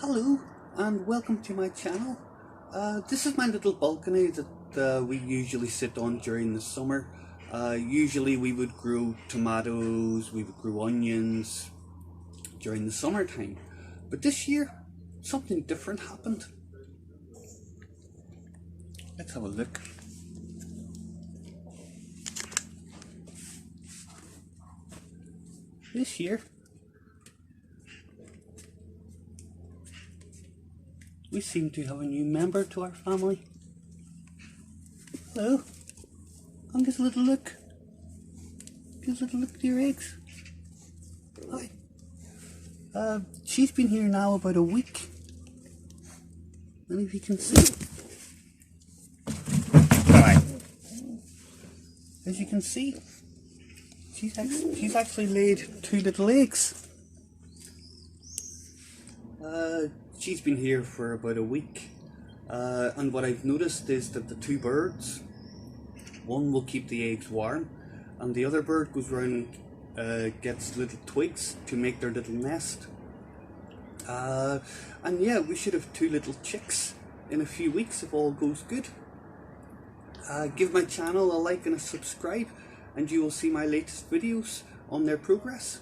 Hello and welcome to my channel. This is my little balcony that we usually sit on during the summer. Usually we would grow tomatoes, we would grow onions during the summertime. But this year something different happened. Let's have a look. This year we seem to have a new member to our family. Hello. Come give us a little look. Give us a little look at your eggs. Hi. She's been here now about a week. And if you can see. Hi. As you can see, she's actually laid 2 little eggs. She's been here for about a week, and what I've noticed is that the 2 birds, one will keep the eggs warm, and the other bird goes round, gets little twigs to make their little nest. And yeah, we should have 2 little chicks in a few weeks if all goes good. Give my channel a like and a subscribe, and you will see my latest videos on their progress.